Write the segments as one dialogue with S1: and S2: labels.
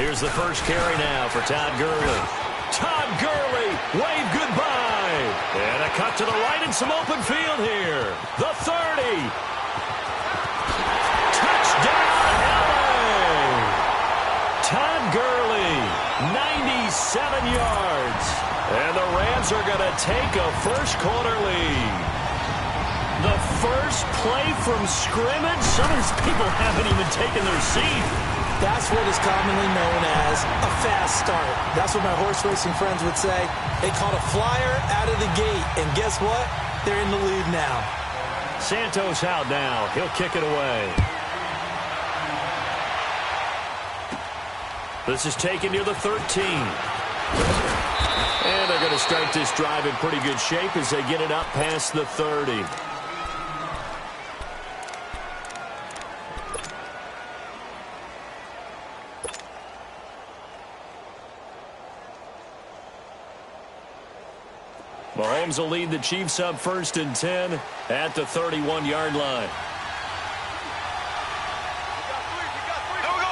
S1: Here's the first carry now for Todd Gurley. Todd Gurley, wave goodbye. And a cut to the right and some open field here. The 30. Touchdown, LA. Todd Gurley, 97 yards. And the Rams are going to take a first-quarter lead. The first play from scrimmage. Some of these people haven't even taken their seat.
S2: That's what is commonly known as a fast start. That's what my horse racing friends would say. They caught a flyer out of the gate, and guess what? They're in the lead now.
S1: Santos out now. He'll kick it away. This is taken near the 13. And they're going to start this drive in pretty good shape as they get it up past the 30. Mahomes will lead the Chiefs up 1st and 10 at the 31-yard line.
S3: Here we go.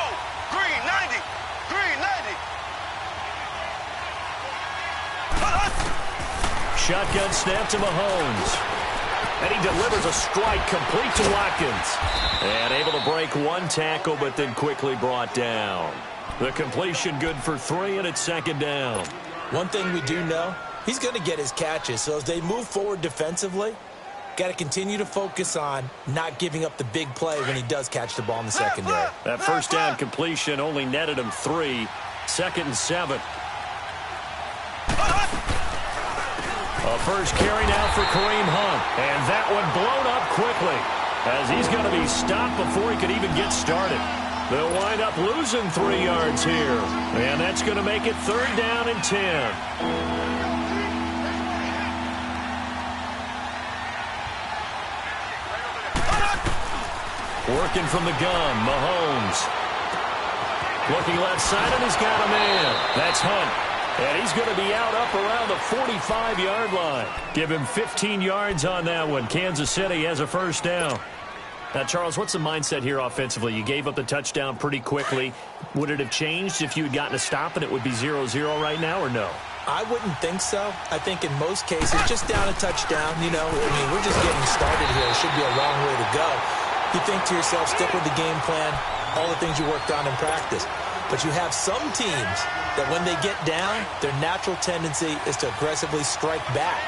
S3: Green, 90. Green, 90.
S1: Shotgun snap to Mahomes. And he delivers a strike complete to Watkins. And able to break one tackle, but then quickly brought down. The completion good for 3, and it's 2nd down.
S2: One thing we do know, he's going to get his catches. So as they move forward defensively, got to continue to focus on not giving up the big play when he does catch the ball in the secondary.
S1: That first down completion only netted him 3. 2nd and 7. A first carry now for Kareem Hunt. And that one blown up quickly as he's going to be stopped before he could even get started. They'll wind up losing 3 yards here. And that's going to make it 3rd down and 10. Working from the gun, Mahomes. Looking left side, and he's got a man. That's Hunt. And he's going to be out up around the 45-yard line. Give him 15 yards on that one. Kansas City has a first down. Now, Charles, what's the mindset here offensively? You gave up the touchdown pretty quickly. Would it have changed if you had gotten a stop and it would be 0-0 right now, or no?
S2: I wouldn't think so. I think in most cases, just down a touchdown, you know, I mean, we're just getting started here. It should be a long way to go. You think to yourself, stick with the game plan, all the things you worked on in practice. But you have some teams that when they get down, their natural tendency is to aggressively strike back.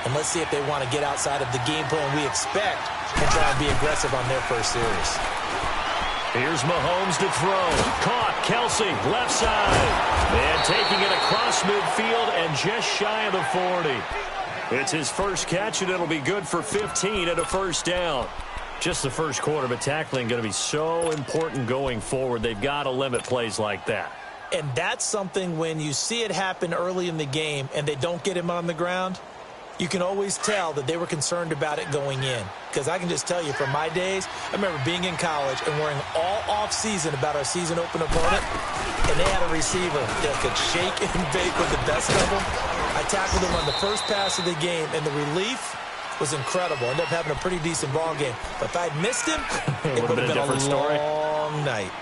S2: And let's see if they want to get outside of the game plan we expect and try and be aggressive on their first series.
S1: Here's Mahomes to throw. Caught. Kelsey, left side. And taking it across midfield and just shy of the 40. It's his first catch, and it'll be good for 15 and a first down. Just the first quarter, but tackling going to be so important going forward. They've got to limit plays like that.
S2: And that's something when you see it happen early in the game and they don't get him on the ground, you can always tell that they were concerned about it going in. Because I can just tell you from my days, I remember being in college and worrying all off-season about our season open opponent, and they had a receiver that could shake and bake with the best of them. I tackled him on the first pass of the game, and the relief was incredible. Ended up having a pretty decent ball game. But if I'd missed him, it would have been a
S1: different story.
S2: Long night.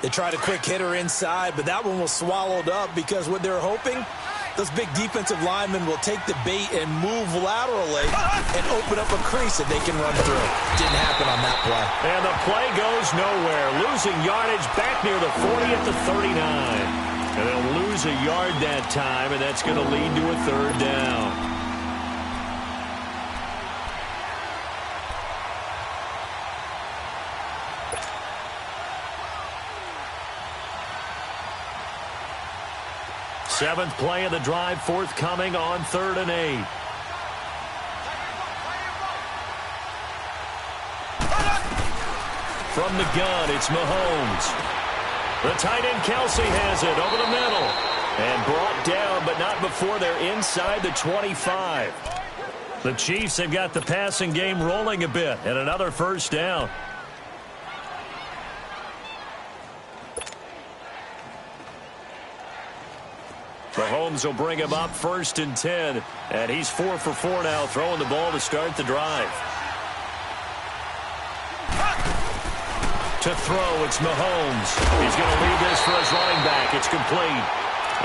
S2: They tried a quick hitter inside, but that one was swallowed up because what they're hoping, those big defensive linemen will take the bait and move laterally and open up a crease that they can run through. Didn't happen on that play.
S1: And the play goes nowhere. Losing yardage back near the 40 at the 39. And they'll lose a yard that time, and that's going to lead to a 3rd down. Seventh play of the drive forthcoming on 3rd and 8. From the gun, it's Mahomes. The tight end Kelsey has it over the middle. And brought down, but not before they're inside the 25. The Chiefs have got the passing game rolling a bit, and another first down. Mahomes will bring him up 1st and 10, and he's 4 for 4 now, throwing the ball to start the drive. To throw, it's Mahomes. He's going to leave this for his running back. It's complete.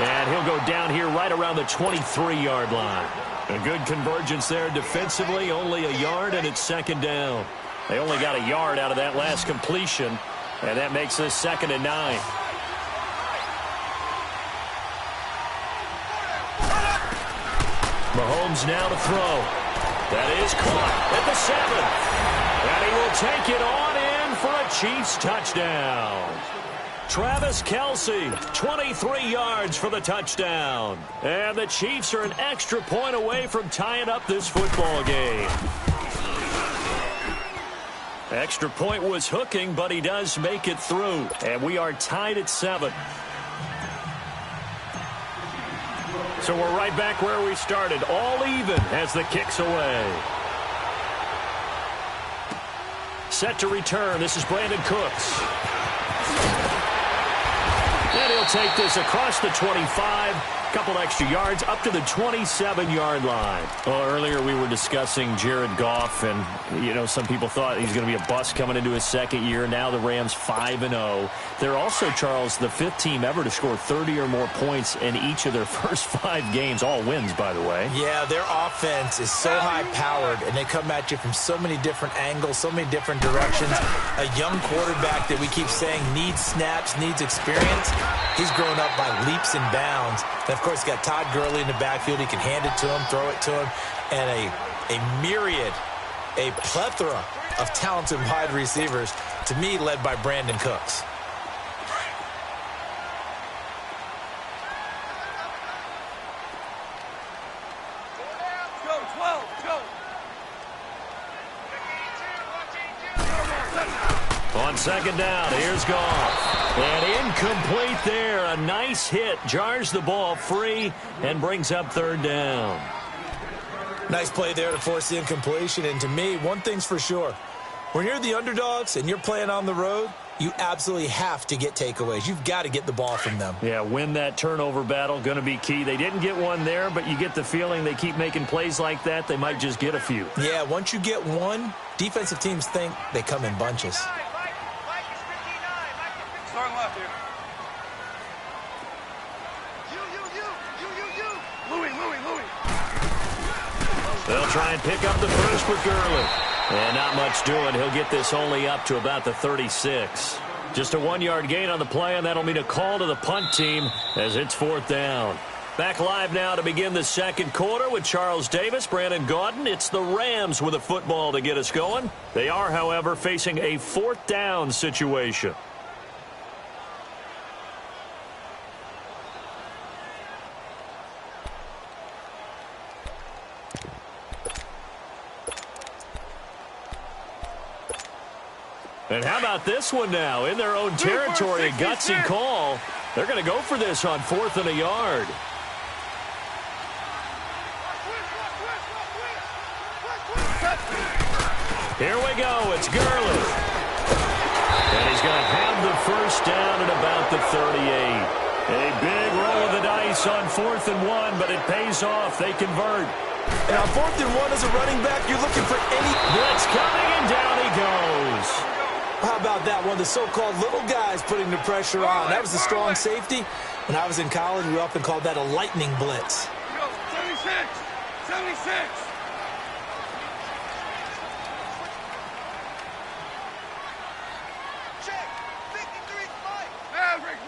S1: And he'll go down here right around the 23-yard line. A good convergence there defensively, only a yard, and it's second down. They only got a yard out of that last completion, and that makes this 2nd and 9. Mahomes now to throw. That is caught at the 7. And he will take it on in for a Chiefs touchdown. Travis Kelce, 23 yards for the touchdown. And the Chiefs are an extra point away from tying up this football game. Extra point was hooking, but he does make it through. And we are tied at 7. So we're right back where we started, all even as the kick's away. Set to return. This is Brandon Cooks. And he'll take this across the 25. Couple extra yards up to the 27-yard line. Well, earlier we were discussing Jared Goff, and, you know, some people thought he's going to be a bust coming into his second year. Now the Rams 5-0. They're also, Charles, the 5th team ever to score 30 or more points in each of their first 5 games. All wins, by the way.
S2: Yeah, their offense is so high-powered, and they come at you from so many different angles, so many different directions. A young quarterback that we keep saying needs snaps, needs experience. He's grown up by leaps and bounds. And, of course, got Todd Gurley in the backfield. He can hand it to him, throw it to him, and a myriad, a plethora of talented wide receivers, to me, led by Brandon Cooks.
S1: On second down, here's Goff. And incomplete there. A nice hit. Jars the ball free and brings up 3rd down.
S2: Nice play there to force the incompletion. And to me, one thing's for sure. When you're the underdogs and you're playing on the road, you absolutely have to get takeaways. You've got to get the ball from them.
S1: Yeah, win that turnover battle. Going to be key. They didn't get one there, but you get the feeling they keep making plays like that. They might just get a few.
S2: Yeah, once you get one, defensive teams think they come in bunches.
S3: Starting left here. Louis.
S1: They'll try and pick up the first with Gurley. And not much doing. He'll get this only up to about the 36. Just a 1-yard gain on the play, and that'll mean a call to the punt team as it's 4th down. Back live now to begin the second quarter with Charles Davis, Brandon Gaudin. It's the Rams with a football to get us going. They are, however, facing a 4th down situation. And how about this one now? In their own territory, a gutsy call. They're going to go for this on 4th and a yard. Here we go. It's Gurley. And he's going to have the first down at about the 38. A big roll of the dice on 4th and 1, but it pays off. They convert.
S2: And on 4th and 1 as a running back, you're looking for any
S1: blitz coming, and down he goes.
S2: How about that one? The so-called little guys putting the pressure on. That was a strong safety. When I was in college, we often called that a lightning blitz.
S3: 76. Check. 53 fight. Maverick.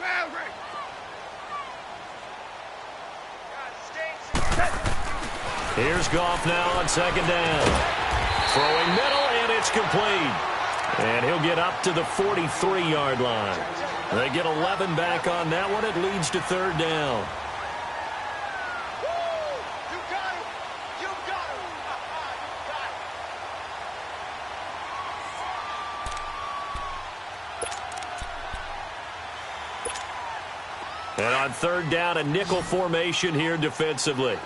S1: Here's Goff now on second down. Throwing middle, and it's complete. And he'll get up to the 43-yard line. They get 11 back on that one. It leads to 3rd down.
S3: You got him.
S1: And on 3rd down, a nickel formation here defensively.
S3: You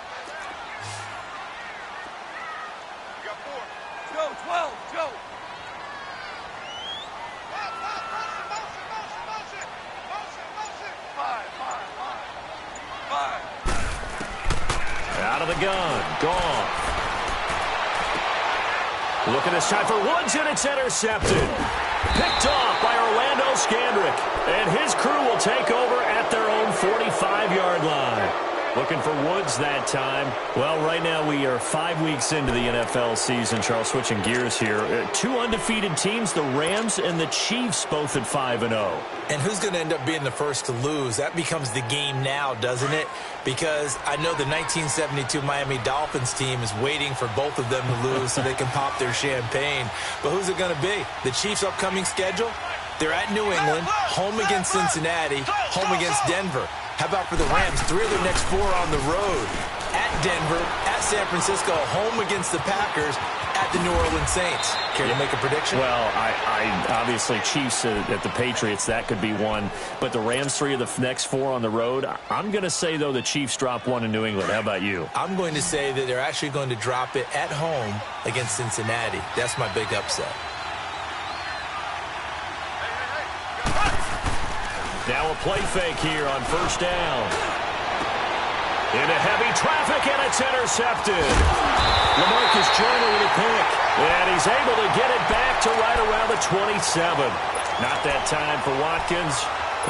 S3: got 4. Go, 12. Go.
S1: Out of the gun. Goff. Looking this time for Woods, and it's intercepted. Picked off by Orlando Scandrick. And his crew will take over at their own 45-yard line. Looking for Woods that time. Well, right now we are 5 weeks into the NFL season. Charles, switching gears here. Two undefeated teams, the Rams and the Chiefs, both at 5-0.
S2: And who's going to end up being the first to lose? That becomes the game now, doesn't it? Because I know the 1972 Miami Dolphins team is waiting for both of them to lose so they can pop their champagne. But who's it going to be? The Chiefs' upcoming schedule? They're at New England, home against Cincinnati, home against Denver. How about for the Rams? 3 of their next 4 on the road. At Denver, at San Francisco, home against the Packers, at the New Orleans Saints. Care to make a prediction?
S1: Well, I obviously Chiefs at the Patriots, that could be one. But the Rams, 3 of the next 4 on the road. I'm going to say, though, the Chiefs drop 1 in New England. How about you?
S2: I'm going to say that they're actually going to drop it at home against Cincinnati. That's my big upset.
S1: Now a play fake here on first down. Into heavy traffic, and it's intercepted. LaMarcus Joyner with a pick. And he's able to get it back to right around the 27. Not that time for Watkins.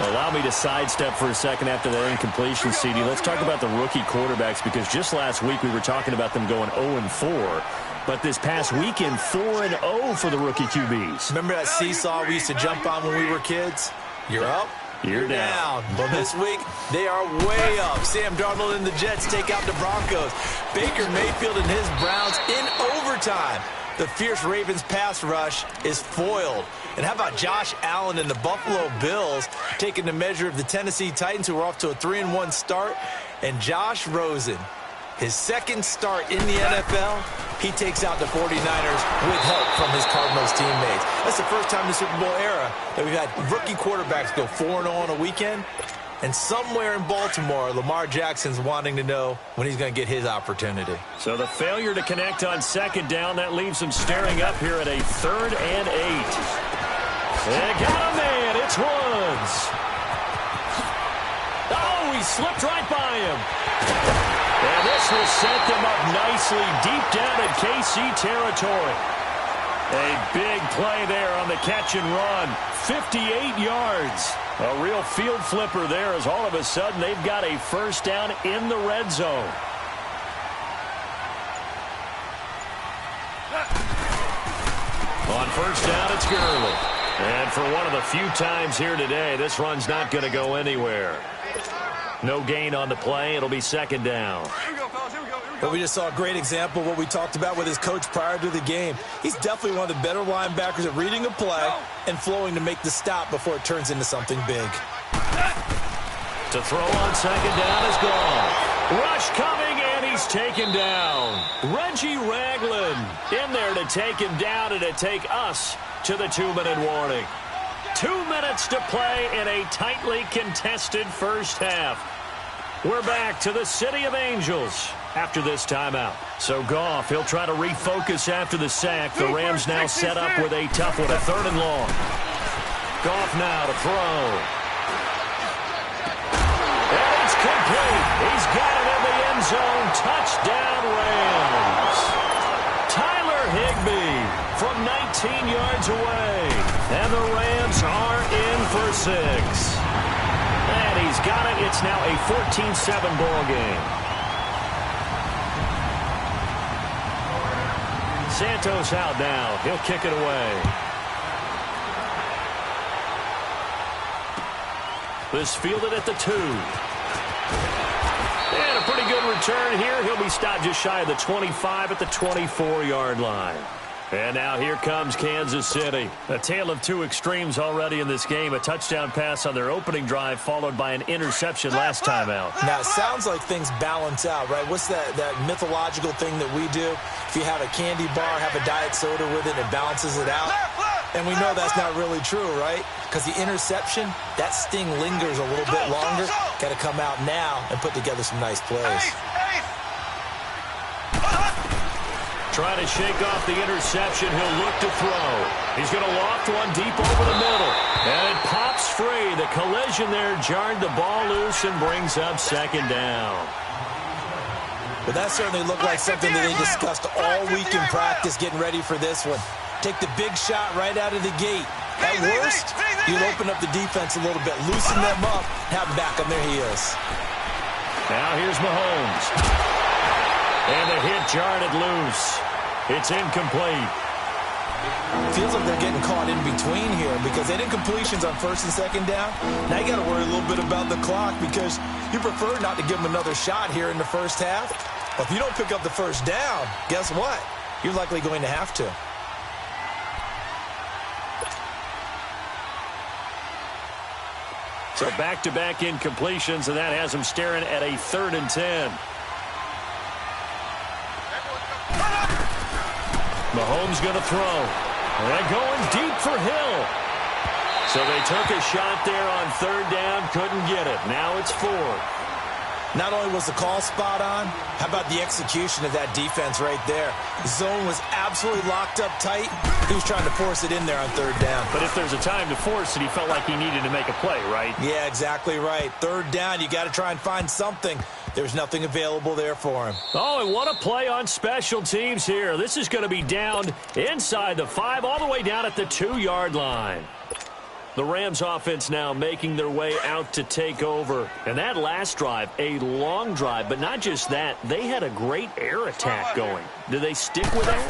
S1: Allow me to sidestep for a second after that incompletion, CD. Let's talk about the rookie quarterbacks, because just last week we were talking about them going 0-4. But this past weekend, 4-0 for the rookie QBs.
S2: Remember that seesaw we used to jump on when we were kids? You're up. You're down. But this week, they are way up. Sam Darnold and the Jets take out the Broncos. Baker Mayfield and his Browns in overtime. The fierce Ravens pass rush is foiled. And how about Josh Allen and the Buffalo Bills taking the measure of the Tennessee Titans, who are off to a 3-1 start? And Josh Rosen, his second start in the NFL, he takes out the 49ers with help from his Cardinals teammates. That's the first time in the Super Bowl era that we've had rookie quarterbacks go 4-0 on a weekend. And somewhere in Baltimore, Lamar Jackson's wanting to know when he's going to get his opportunity.
S1: So the failure to connect on second down, that leaves him staring up here at a 3rd and 8. They got a man. It's Woods. Oh, he slipped right by him. And this will set them up nicely deep down in KC territory. A big play there on the catch and run. 58 yards. A real field flipper there, as all of a sudden they've got a first down in the red zone. On first down, it's Gurley. And for one of the few times here today, this run's not going to go anywhere. No gain on the play. It'll be second down.
S3: Here we go, fellas. Here we go.
S2: But we just saw a great example of what we talked about with his coach prior to the game. He's definitely one of the better linebackers at reading a play and flowing to make the stop before it turns into something big.
S1: To throw on second down is gone. Rush coming, and he's taken down. Reggie Ragland in there to take him down and to take us to the 2-minute warning. 2 minutes to play in a tightly contested first half. We're back to the City of Angels after this timeout. So Goff, he'll try to refocus after the sack. The Rams now set up with a tough one, a 3rd and long. Goff now to throw. And it's complete. He's got it in the end zone. Touchdown Rams. Tyler Higbee from 19 yards away. And the Rams are in for 6. And he's got it. It's now a 14-7 ball game. Santos out now. He'll kick it away. This fielded at the 2. And a pretty good return here. He'll be stopped just shy of the 25 at the 24-yard line. And now here comes Kansas City. A tale of two extremes already in this game. A touchdown pass on their opening drive, followed by an interception last time out.
S2: Now, it sounds like things balance out, right? What's that mythological thing that we do? If you have a candy bar, have a diet soda with it, it balances it out. And we know that's not really true, right? Because the interception, that sting lingers a little bit longer. Got to come out now and put together some nice plays.
S1: Trying to shake off the interception. He'll look to throw. He's going to loft one deep over the middle. And it pops free. The collision there jarred the ball loose and brings up second down.
S2: Well, that certainly looked like something that they discussed all week in practice getting ready for this one. Take the big shot right out of the gate. At worst, you'll open up the defense a little bit, loosen them up, have them back on their heels.
S1: Now here's Mahomes. And the hit jarred it loose. It's incomplete.
S2: Feels like they're getting caught in between here because they did completions on first and second down. Now you got to worry a little bit about the clock because you prefer not to give them another shot here in the first half. But if you don't pick up the first down, guess what? You're likely going to have to.
S1: So back-to-back incompletions, and that has them staring at a 3rd and 10. Mahomes going to throw. And going deep for Hill. So they took a shot there on 3rd down, couldn't get it. Now it's 4th.
S2: Not only was the call spot on, how about the execution of that defense right there? The zone was absolutely locked up tight. He was trying to force it in there on 3rd down.
S1: But if there's a time to force it, he felt like he needed to make a play, right?
S2: Yeah, exactly right. 3rd down, you got to try and find something. There's nothing available there for him.
S1: Oh, and what a play on special teams here. This is going to be down inside the 5, all the way down at the 2-yard line. The Rams offense now making their way out to take over. And that last drive, a long drive, but not just that. They had a great air attack going. Do they stick with that?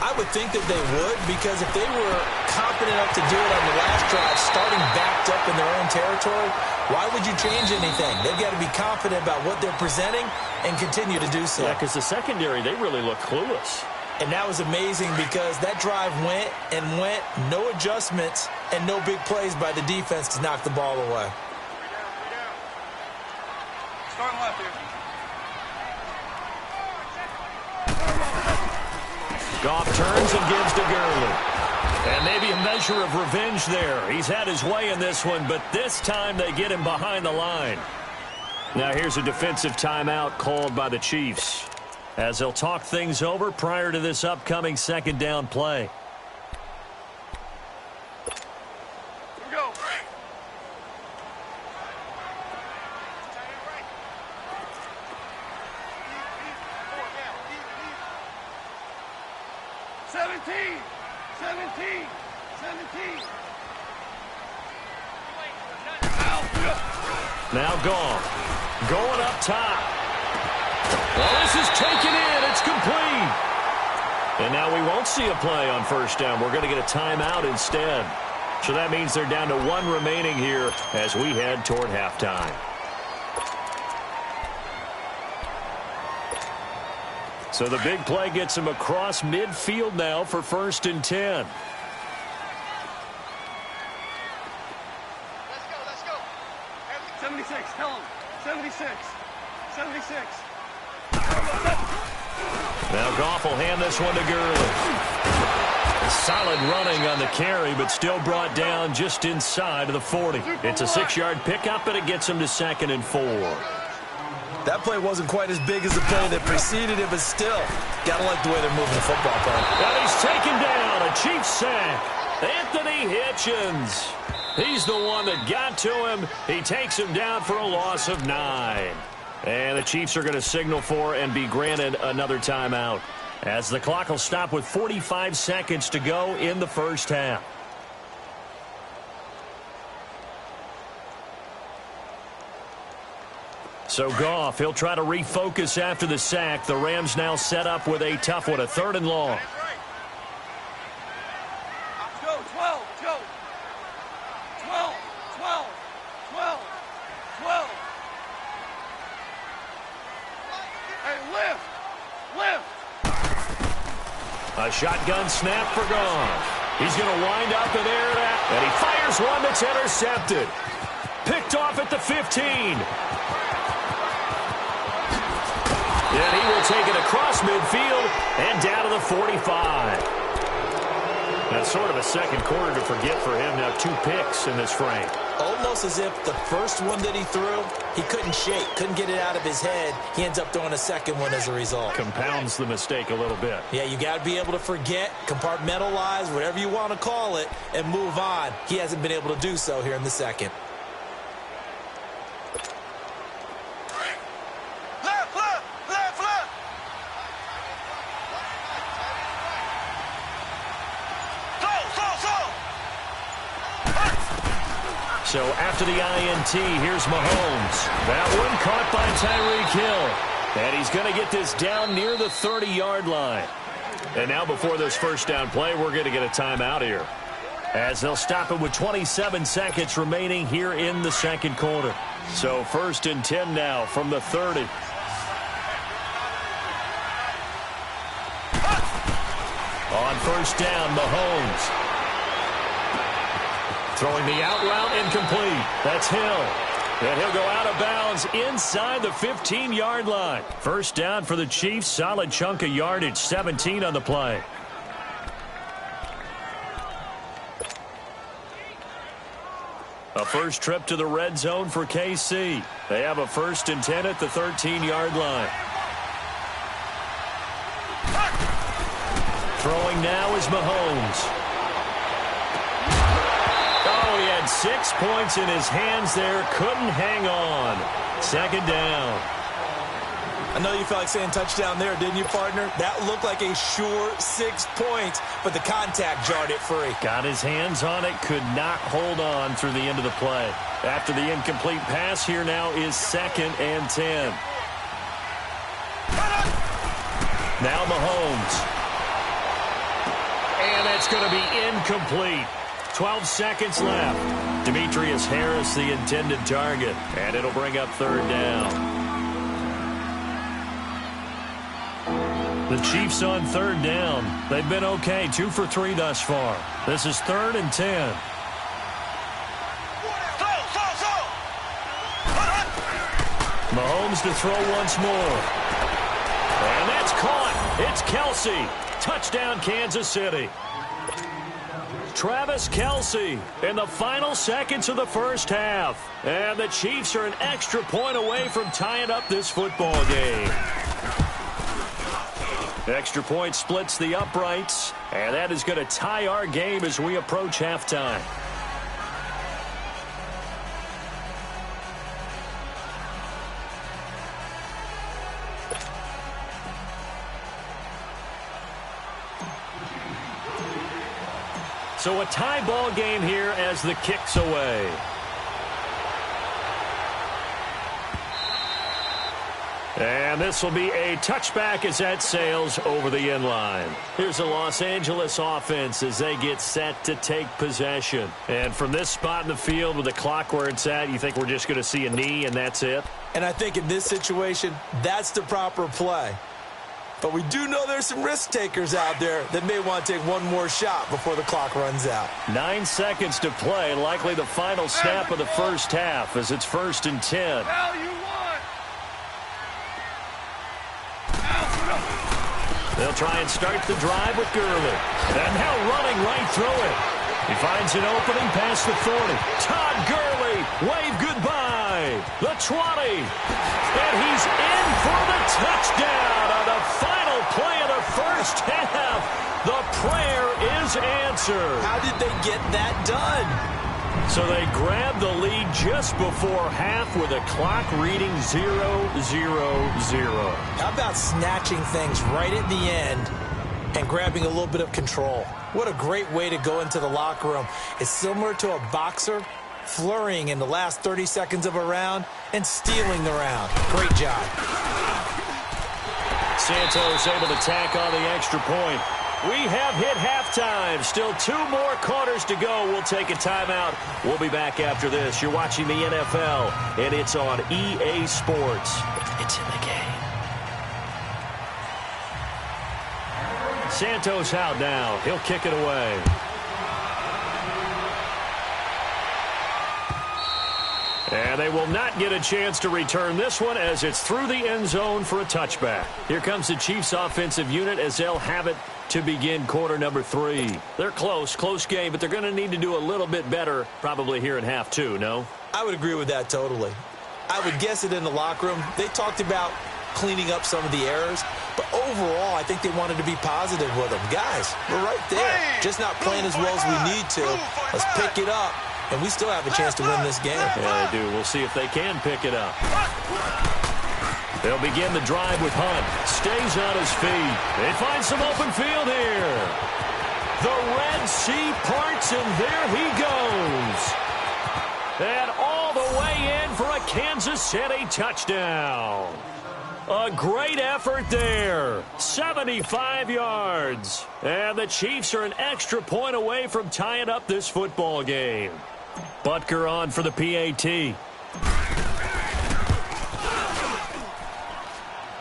S2: I would think that they would, because if they were confident enough to do it on the last drive, starting backed up in their own territory, why would you change anything? They've got to be confident about what they're presenting and continue to do so.
S1: Yeah, because the secondary, they really look clueless.
S2: And that was amazing because that drive went and went, no adjustments and no big plays by the defense to knock the ball away.
S3: Starting left here.
S1: Goff turns and gives to Gurley. And maybe a measure of revenge there. He's had his way in this one, but this time they get him behind the line. Now here's a defensive timeout called by the Chiefs, as they'll talk things over prior to this upcoming 2nd down play.
S3: Here we go. 17.
S1: Now Goff going up top. Well, this is taken in. It's complete. And now we won't see a play on 1st down. We're going to get a timeout instead. So that means they're down to 1 remaining here as we head toward halftime. So the big play gets him across midfield now for 1st and 10.
S3: Let's go. 76, tell him. 76.
S1: Now Goff will hand this one to Gurley. Solid running on the carry, but still brought down just inside of the 40. It's a 6-yard pickup, and it gets him to 2nd and 4.
S2: That play wasn't quite as big as the play that preceded it, but still, gotta like the way they're moving the football, Paul.
S1: And he's taken down. A Chiefs sack. Anthony Hitchens. He's the one that got to him. He takes him down for a loss of 9. And the Chiefs are going to signal for and be granted another timeout, as the clock will stop with 45 seconds to go in the 1st half. So Goff, he'll try to refocus after the sack. The Rams now set up with a tough one, a 3rd and long.
S3: Let's go, 12. Hey, lift.
S1: A shotgun snap for Goff. He's going to wind up in air, and he fires one that's intercepted. Picked off at the 15. And he will take it across midfield and down to the 45. That's sort of a 2nd quarter to forget for him. Now 2 picks in this frame.
S2: Almost as if the first one that he threw, he couldn't shake, couldn't get it out of his head. He ends up throwing a 2nd one as a result.
S1: Compounds the mistake a little bit.
S2: Yeah, you got to be able to forget, compartmentalize, whatever you want to call it, and move on. He hasn't been able to do so here in the 2nd.
S1: So after the INT, here's Mahomes. That one caught by Tyreek Hill. And he's going to get this down near the 30-yard line. And now before this first down play, we're going to get a timeout here, as they'll stop it with 27 seconds remaining here in the second quarter. So 1st and 10 now from the 30. On first down, Mahomes. Throwing the out route incomplete. That's Hill. And he'll go out of bounds inside the 15-yard line. First down for the Chiefs. Solid chunk of yardage, 17 on the play. A first trip to the red zone for KC. They have a 1st and 10 at the 13-yard line. Throwing now is Mahomes. Oh, he had 6 points in his hands there. Couldn't hang on. Second down.
S2: I know you felt like saying touchdown there, didn't you, partner? That looked like a sure 6 points, but the contact jarred it free.
S1: Got his hands on it, could not hold on through the end of the play. After the incomplete pass, here now is 2nd and 10. Now Mahomes. And that's going to be incomplete. 12 seconds left. Demetrius Harris, the intended target. And it'll bring up 3rd down. The Chiefs on 3rd down. They've been okay, 2 for 3 thus far. This is 3rd and 10. Mahomes to throw once more. And that's caught. It's Kelsey. Touchdown, Kansas City. Travis Kelsey in the final seconds of the first half. And the Chiefs are an extra point away from tying up this football game. Extra point splits the uprights, and that is going to tie our game as we approach halftime. So a tie ball game here as the kick's away. And this will be a touchback as that sails over the end line. Here's the Los Angeles offense as they get set to take possession. And from this spot in the field with the clock where it's at, you think we're just going to see a knee and that's it?
S2: And I think in this situation, that's the proper play. But we do know there's some risk takers out there that may want to take one more shot before the clock runs out.
S1: 9 seconds to play, likely the final snap of the first half as it's 1st and 10. They'll try and start the drive with Gurley. And now running right through it. He finds an opening past the 40. Todd Gurley, wave goodbye. The 20. And he's in for the touchdown on the final play of the first half. The prayer is answered.
S2: How did they get that done?
S1: So they grab the lead just before half with a clock reading 0-0-0.
S2: How about snatching things right at the end and grabbing a little bit of control? What a great way to go into the locker room. It's similar to a boxer flurrying in the last 30 seconds of a round and stealing the round. Great job.
S1: Santos able to tack on the extra point. We have hit halftime. Still 2 more quarters to go. We'll take a timeout. We'll be back after this. You're watching the NFL, and it's on EA Sports. It's in the game. Santos out now. He'll kick it away. And they will not get a chance to return this one as it's through the end zone for a touchback. Here comes the Chiefs offensive unit as they'll have it to begin quarter number 3. They're close game, but they're going to need to do a little bit better probably here in half 2, no?
S2: I would agree with that totally. I would guess it in the locker room. They talked about cleaning up some of the errors, but overall, I think they wanted to be positive with them. Guys, we're right there. Just not playing as well as we need to. Let's pick it up. And we still have a chance to win this game.
S1: Yeah, they do. We'll see if they can pick it up. They'll begin the drive with Hunt. Stays on his feet. They find some open field here. The Red Sea parts, and there he goes. And all the way in for a Kansas City touchdown. A great effort there. 75 yards. And the Chiefs are an extra point away from tying up this football game. Butker on for the PAT.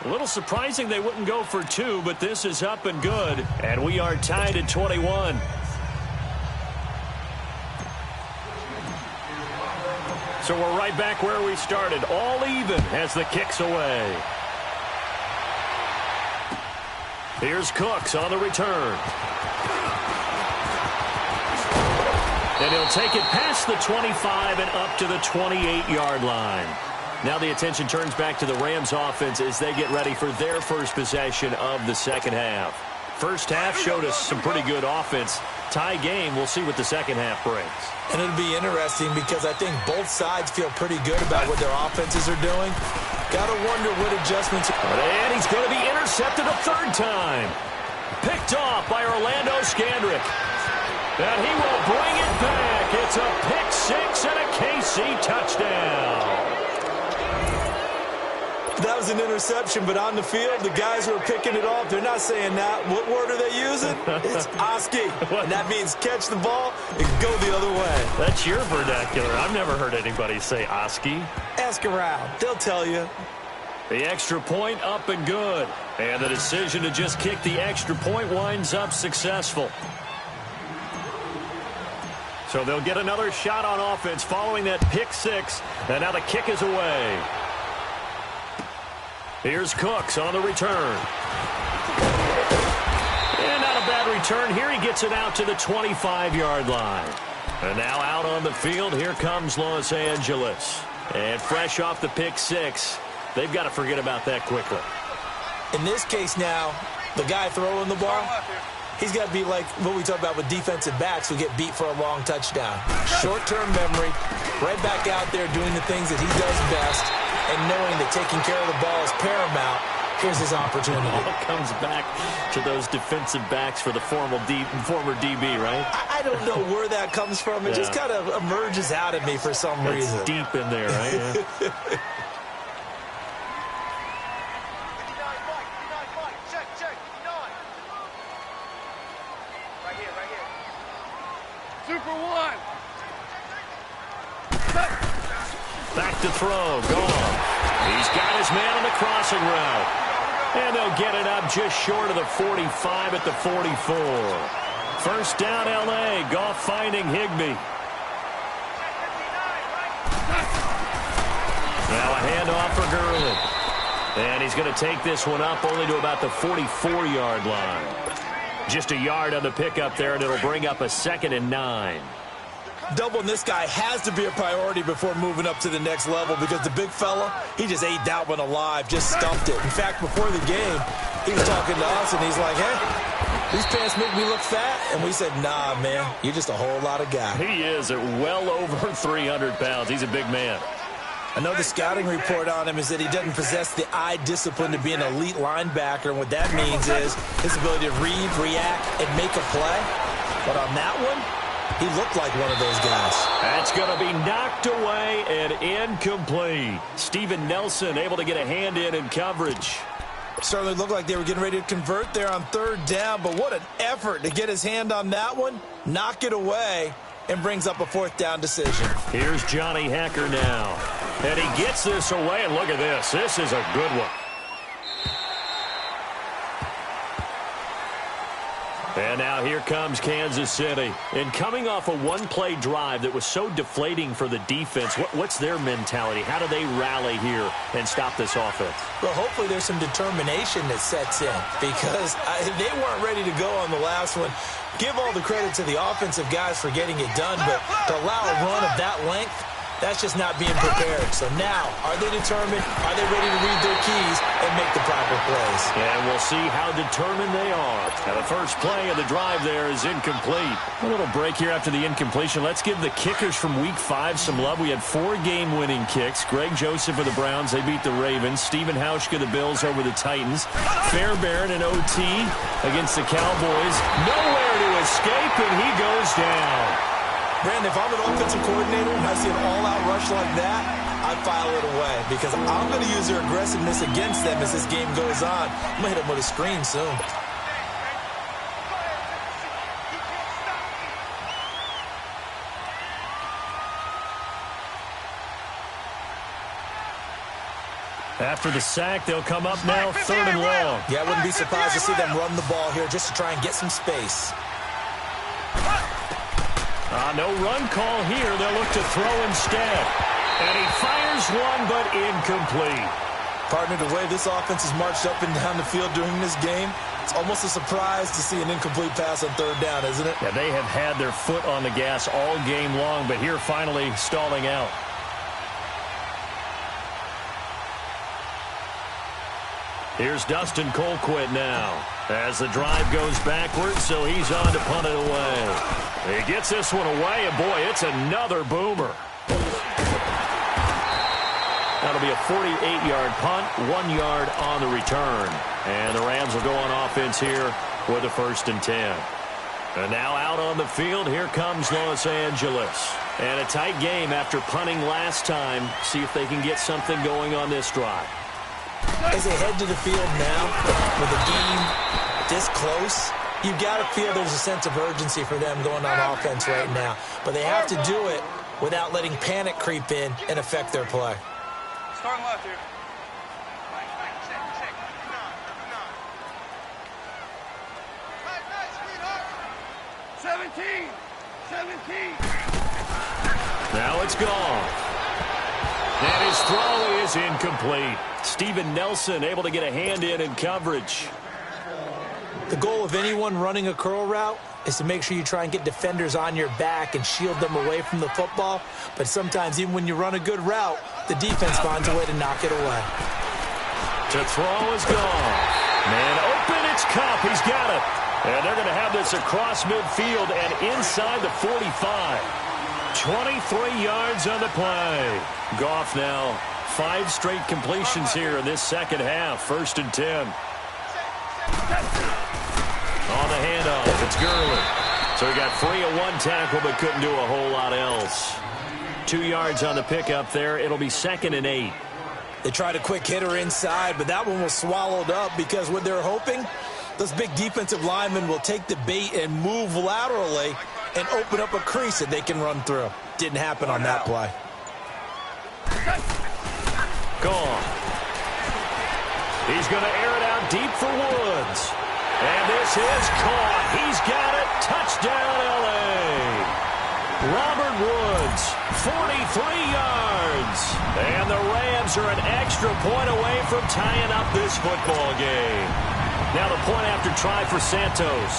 S1: A little surprising they wouldn't go for 2, but this is up and good. And we are tied at 21. So we're right back where we started, all even as the kick's away. Here's Cooks on the return. And he'll take it past the 25 and up to the 28-yard line. Now the attention turns back to the Rams offense as they get ready for their first possession of the second half. First half showed us some pretty good offense. Tie game, we'll see what the second half brings.
S2: And it'll be interesting because I think both sides feel pretty good about what their offenses are doing. Got to wonder what adjustments.
S1: And he's going to be intercepted a third time. Picked off by Orlando Scandrick. And he will bring it back. It's a pick six and a KC touchdown.
S2: That was an interception, but on the field, the guys who are picking it off, they're not saying that. What word are they using? It's Oski. And that means catch the ball and go the other way.
S1: That's your vernacular. I've never heard anybody say Oski.
S2: Ask around. They'll tell you.
S1: The extra point up and good. And the decision to just kick the extra point winds up successful. So they'll get another shot on offense following that pick six. And now the kick is away. Here's Cooks on the return. And not a bad return here. He gets it out to the 25-yard line. And now out on the field, here comes Los Angeles. And fresh off the pick six, they've got to forget about that quickly.
S2: In this case now, the guy throwing the ball, he's got to be like what we talk about with defensive backs who get beat for a long touchdown. Short-term memory, right back out there doing the things that he does best, and knowing that taking care of the ball is paramount. Here's his opportunity.
S1: It all comes back to those defensive backs for the former DB, right?
S2: I don't know where that comes from. It just kind of emerges out of me for some reason.
S1: It's deep in there, right? Yeah.
S3: Super one.
S1: Back to throw. Gone. He's got his man on the crossing route. And they'll get it up just short of the 45 at the 44. First down, L.A. Goff finding Higbee. Now a handoff for Gurley. And he's going to take this one up only to about the 44-yard line. Just a yard on the pickup there, and it'll bring up a 2nd and 9.
S2: Doubling this guy has to be a priority before moving up to the next level because the big fella, he just ate that one alive, just stuffed it. In fact, before the game, he was talking to us, and he's like, hey, these pants make me look fat. And we said, nah, man, you're just a whole lot of guy.
S1: He is at well over 300 pounds. He's a big man.
S2: I know the scouting report on him is that he doesn't possess the eye discipline to be an elite linebacker, and what that means is his ability to read, react, and make a play. But on that one, he looked like one of those guys.
S1: That's going to be knocked away and incomplete. Steven Nelson able to get a hand in coverage.
S2: Certainly looked like they were getting ready to convert there on third down, but what an effort to get his hand on that one, knock it away, and brings up a fourth down decision.
S1: Here's Johnny Hacker now. And he gets this away, and look at this. This is a good one. And now here comes Kansas City. And coming off a one-play drive that was so deflating for the defense, what's their mentality? How do they rally here and stop this offense?
S2: Well, hopefully there's some determination that sets in because they weren't ready to go on the last one. Give all the credit to the offensive guys for getting it done, but to allow a run of that length, that's just not being prepared. So now, are they determined? Are they ready to read their keys and make the proper plays?
S1: And we'll see how determined they are. Now, the first play of the drive there is incomplete. A little break here after the incompletion. Let's give the kickers from Week 5 some love. We had 4 game-winning kicks. Greg Joseph of the Browns, they beat the Ravens. Stephen Hauschka, the Bills, over the Titans. Fairbairn and OT against the Cowboys. Nowhere to escape, and he goes down.
S2: Brandon, if I'm an offensive coordinator and I see an all-out rush like that, I file it away because I'm going to use their aggressiveness against them as this game goes on. I'm going to hit them with a screen soon.
S1: After the sack, they'll come up now 3rd and long.
S2: Yeah, I wouldn't be surprised to see them run the ball here just to try and get some space.
S1: No run call here. They'll look to throw instead. And he fires one, but incomplete.
S2: Partner, the way this offense has marched up and down the field during this game, it's almost a surprise to see an incomplete pass on 3rd down, isn't it?
S1: Yeah, they have had their foot on the gas all game long, but here finally stalling out. Here's Dustin Colquitt now as the drive goes backwards, so he's on to punt it away. He gets this one away, and boy, it's another boomer. That'll be a 48-yard punt, 1 yard on the return. And the Rams will go on offense here with a 1st and 10. And now out on the field, here comes Los Angeles. And a tight game after punting last time. See if they can get something going on this drive.
S2: As they head to the field now, with the game this close, you've got to feel there's a sense of urgency for them going on offense right now. But they have to do it without letting panic creep in and affect their play.
S3: Starting left here. 17.
S1: Now it's gone. And his throw is incomplete. Steven Nelson able to get a hand in coverage.
S2: The goal of anyone running a curl route is to make sure you try and get defenders on your back and shield them away from the football. But sometimes even when you run a good route, the defense finds a way to knock it away.
S1: To throw is gone. Man open, it's Cup. He's got it. And they're going to have this across midfield and inside the 45. 23 yards on the play. Goff now 5 straight completions here in this second half. 1st and 10. On the handoff, it's Gurley. So he got free of 1 tackle but couldn't do a whole lot else. 2 yards on the pickup there. It'll be 2nd and 8.
S2: They tried a quick hitter inside, but that one was swallowed up because what they're hoping, those big defensive linemen will take the bait and move laterally and open up a crease that they can run through. Didn't happen on that play.
S1: Gone. He's going to air it out deep for Woods. And this is caught. He's got it. Touchdown, L.A. Robert Woods, 43 yards. And the Rams are an extra point away from tying up this football game. Now the point after try for Santos.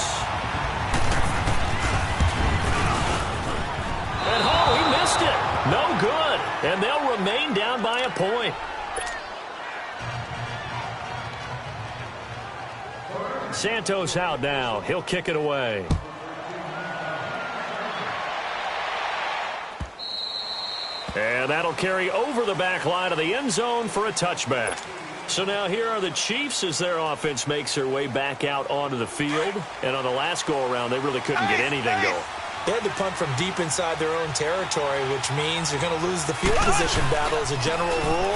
S1: And he missed it. No good. And they'll remain down by a point. Santos out now. He'll kick it away. And that'll carry over the back line of the end zone for a touchback. So now here are the Chiefs as their offense makes their way back out onto the field. And on the last go-around, they really couldn't get anything going.
S2: They had to punt from deep inside their own territory, which means you're going to lose the field position battle as a general rule.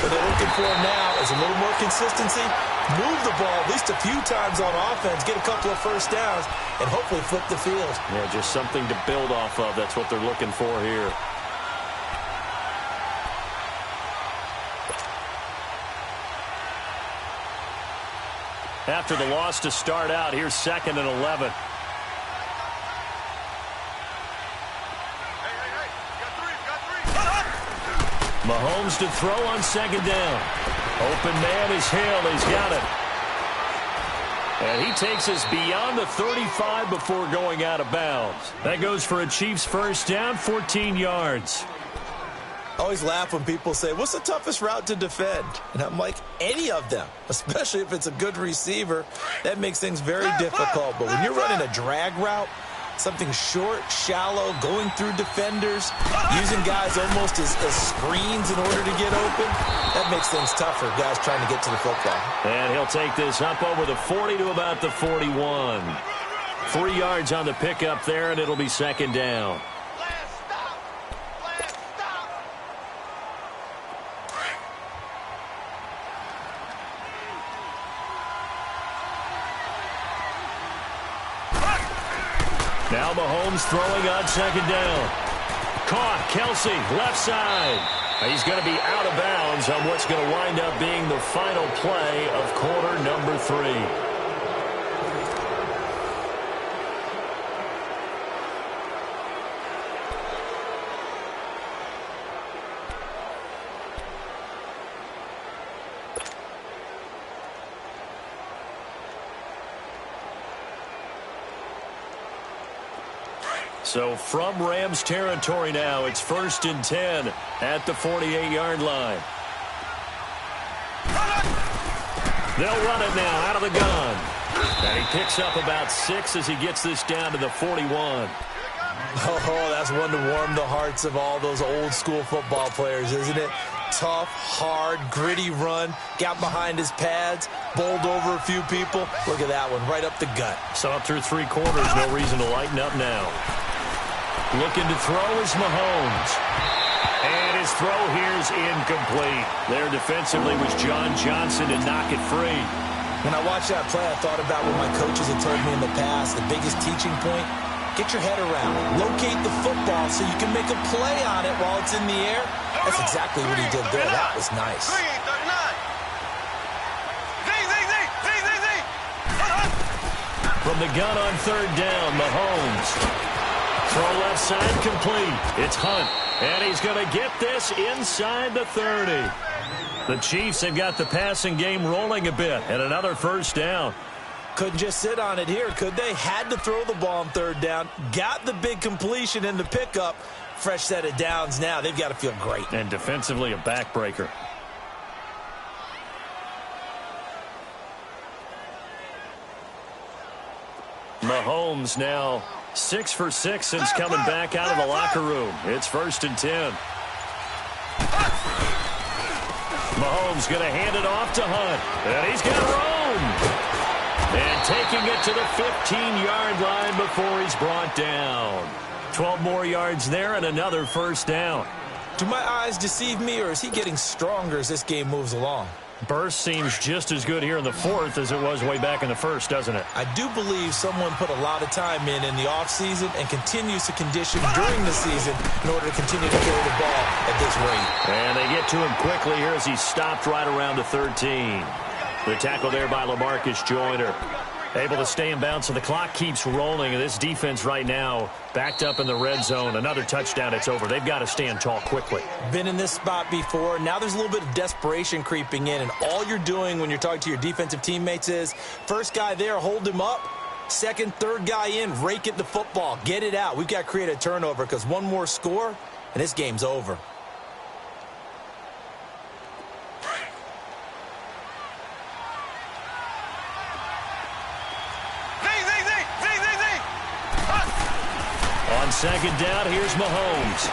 S2: What they're looking for now is a little more consistency, move the ball at least a few times on offense, get a couple of first downs, and hopefully flip the field.
S1: Yeah, just something to build off of. That's what they're looking for here. After the loss to start out, here's 2nd and 11. Mahomes to throw on 2nd down. Open man is Hill. He's got it. And he takes us beyond the 35 before going out of bounds. That goes for a Chiefs first down, 14 yards.
S2: I always laugh when people say, what's the toughest route to defend? And I'm like, any of them, especially if it's a good receiver. That makes things very difficult. But when you're running a drag route, something short, shallow, going through defenders, using guys almost as screens in order to get open, that makes things tougher, guys trying to get to the football.
S1: And he'll take this up over the 40 to about the 41. 3 yards on the pickup there, and it'll be 2nd down. Now Mahomes throwing on second down. Caught. Kelsey, left side. He's going to be out of bounds on what's going to wind up being the final play of quarter number 3. So from Rams territory now, it's 1st and 10 at the 48-yard line. They'll run it now out of the gun. And he picks up about 6 as he gets this down to the 41.
S2: Oh, that's one to warm the hearts of all those old-school football players, isn't it? Tough, hard, gritty run, got behind his pads, bowled over a few people. Look at that one, right up the gut.
S1: So up through 3 quarters, no reason to lighten up now. Looking to throw is Mahomes. And his throw here is incomplete. There defensively was John Johnson to knock it free.
S2: When I watched that play, I thought about what my coaches had told me in the past. The biggest teaching point, get your head around it. Locate the football so you can make a play on it while it's in the air. That's exactly what he did there. That was nice.
S1: From the gun on 3rd down, Mahomes. Throw left side complete. It's Hunt. And he's going to get this inside the 30. The Chiefs have got the passing game rolling a bit. And another 1st down.
S2: Couldn't just sit on it here, could they? Had to throw the ball on 3rd down. Got the big completion in the pickup. Fresh set of downs now. They've got to feel great.
S1: And defensively a backbreaker. Mahomes now 6 for 6 since coming back out of the locker room. It's 1st and 10. Mahomes going to hand it off to Hunt. And he's got room. And taking it to the 15-yard line before he's brought down. 12 more yards there and another 1st down.
S2: Do my eyes deceive me, or is he getting stronger as this game moves along?
S1: Burst seems just as good here in the 4th as it was way back in the 1st, doesn't it?
S2: I do believe someone put a lot of time in the offseason and continues to condition during the season in order to continue to carry the ball at this rate.
S1: And they get to him quickly here as he stopped right around the 13. The tackle there by LaMarcus Joyner. Able to stay in bounds, so the clock keeps rolling. And this defense right now backed up in the red zone. Another touchdown, it's over. They've got to stand tall quickly.
S2: Been in this spot before. Now there's a little bit of desperation creeping in. And all you're doing when you're talking to your defensive teammates is, first guy there, hold him up. Second, third guy in, rake at the football. Get it out. We've got to create a turnover because one more score, and this game's over.
S1: On second down, here's Mahomes.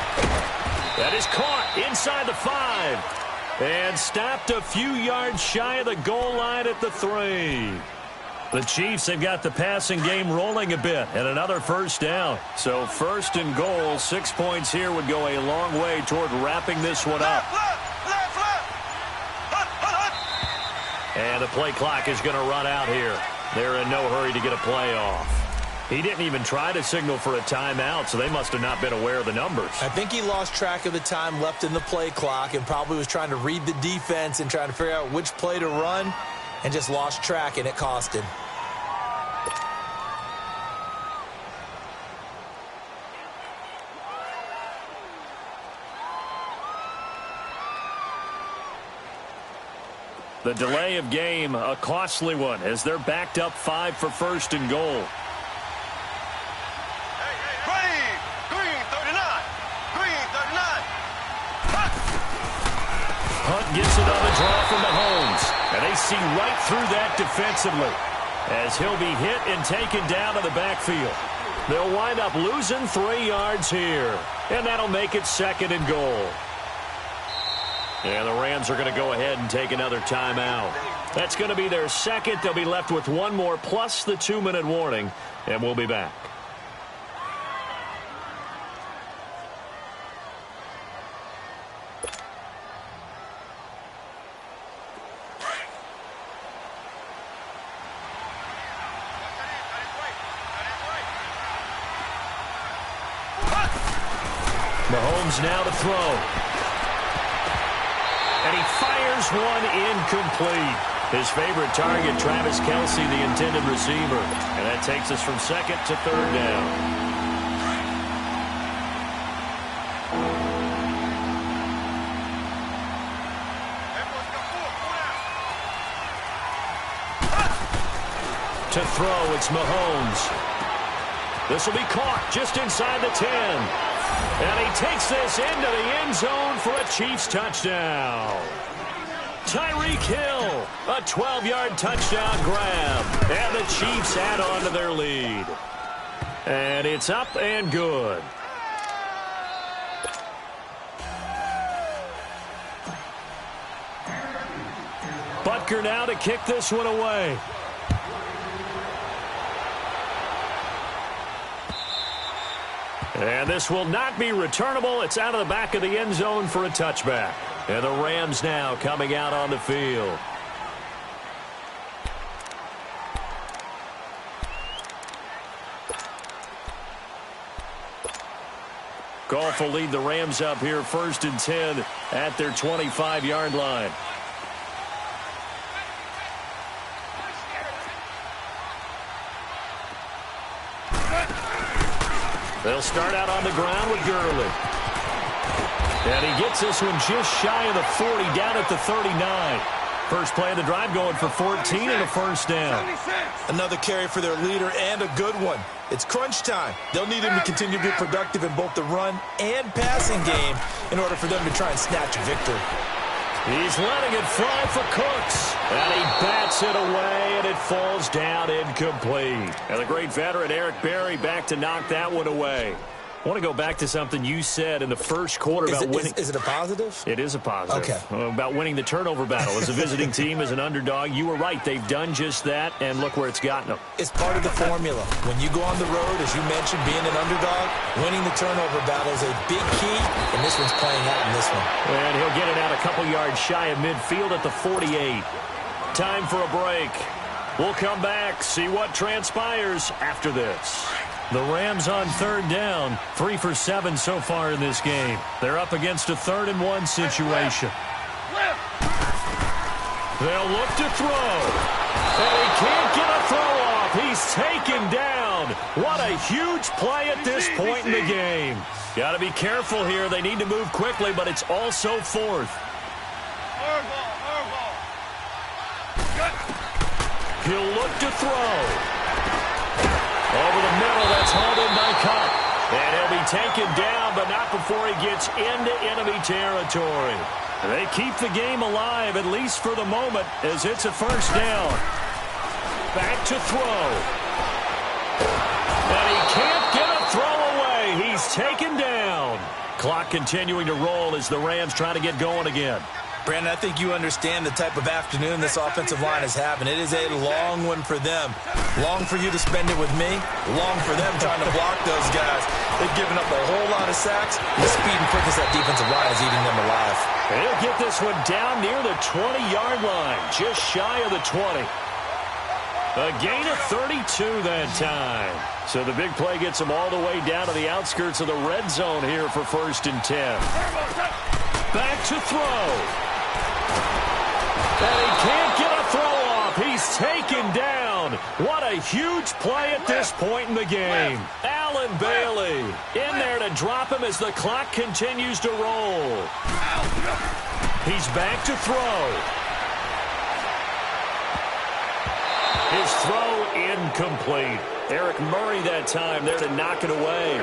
S1: That is caught inside the 5. And stopped a few yards shy of the goal line at the 3. The Chiefs have got the passing game rolling a bit. And another 1st down. So 1st and goal, 6 points here would go a long way toward wrapping this one up. And the play clock is going to run out here. They're in no hurry to get a play off. He didn't even try to signal for a timeout, so they must have not been aware of the numbers.
S2: I think he lost track of the time left in the play clock and probably was trying to read the defense and trying to figure out which play to run and just lost track, and it cost him.
S1: The delay of game, a costly one, as they're backed up 5 for 1st and goal. Hunt gets it on the draw from Mahomes. And they see right through that defensively as he'll be hit and taken down to the backfield. They'll wind up losing 3 yards here. And that'll make it 2nd and goal. And the Rams are going to go ahead and take another timeout. That's going to be their 2nd. They'll be left with 1 more plus the 2-minute warning. And we'll be back. Mahomes now to throw. And he fires one incomplete. His favorite target, Travis Kelce, the intended receiver. And that takes us from second to third down. To throw, it's Mahomes. This will be caught just inside the 10. And he takes this into the end zone for a Chiefs touchdown. Tyreek Hill, a 12-yard touchdown grab. And the Chiefs add on to their lead. And it's up and good. Butker now to kick this one away. And this will not be returnable. It's out of the back of the end zone for a touchback. And the Rams now coming out on the field. Goff will lead the Rams up here 1st and 10 at their 25-yard line. They'll start out on the ground with Gurley. And he gets this one just shy of the 40, down at the 39. First play of the drive going for 14 and a first down.
S2: Another carry for their leader and a good one. It's crunch time. They'll need him to continue to be productive in both the run and passing game in order for them to try and snatch a victory.
S1: He's letting it fly for Cooks. And he bats it away, and it falls down incomplete. And the great veteran Eric Berry back to knock that one away. I want to go back to something you said in the first quarter about winning.
S2: Is it a positive?
S1: It is a positive.
S2: Okay.
S1: About winning the turnover battle. As a visiting team, as an underdog, you were right. They've done just that, and look where it's gotten them.
S2: It's part of the formula. When you go on the road, as you mentioned, being an underdog, winning the turnover battle is a big key, and this one's playing out in this one.
S1: And he'll get it out a couple yards shy of midfield at the 48. Time for a break. We'll come back, see what transpires after this. The Rams on third down, 3 for 7 so far in this game. They're up against a 3rd and 1 situation. They'll look to throw. And he can't get a throw off. He's taken down. What a huge play at this point in the game. Got to be careful here. They need to move quickly, but it's also 4th. He'll look to throw. Over the middle, that's hauled in by Cup. And he'll be taken down, but not before he gets into enemy territory. They keep the game alive, at least for the moment, as it's a first down. Back to throw. And he can't get a throw away. He's taken down. Clock continuing to roll as the Rams try to get going again.
S2: Brandon, I think you understand the type of afternoon this offensive line is having. It is a long one for them. Long for you to spend it with me. Long for them trying to block those guys. They've given up a whole lot of sacks. The speed and quickness that defensive line is eating them alive.
S1: And he'll get this one down near the 20-yard line, just shy of the 20. A gain of 32 that time. So the big play gets him all the way down to the outskirts of the red zone here for 1st and 10. Back to throw. And he can't get a throw off. He's taken down. What a huge play at this point in the game. Allen Bailey in there to drop him as the clock continues to roll. He's back to throw. His throw incomplete. Eric Murray that time there to knock it away.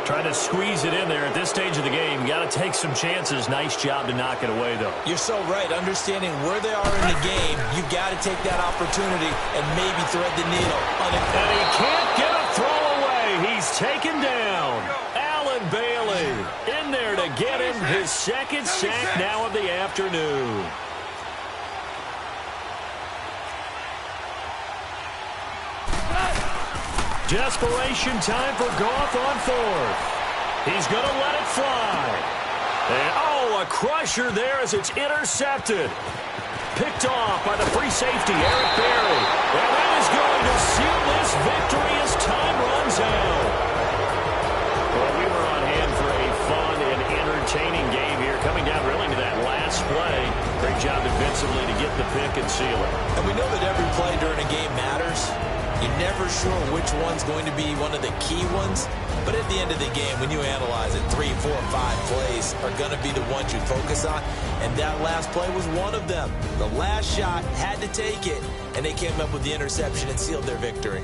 S1: Trying to squeeze it in there at this stage of the game. You got to take some chances. Nice job to knock it away, though.
S2: You're so right. Understanding where they are in the game, you got to take that opportunity and maybe thread the needle.
S1: And he can't get a throw away. He's taken down. Allen Bailey in there to get him his 2nd sack now of the afternoon. Desperation time for Goff on 4th. He's going to let it fly. And, oh, a crusher there as it's intercepted. Picked off by the free safety, Eric Berry. And that is going to seal this victory as time runs out. Well, we were on hand for a fun and play. Great job defensively to get the pick and seal it.
S2: And we know that every play during a game matters. You're never sure which one's going to be one of the key ones. But at the end of the game, when you analyze it, 3, 4, 5 plays are going to be the ones you focus on. And that last play was one of them. The last shot had to take it, and they came up with the interception and sealed their victory.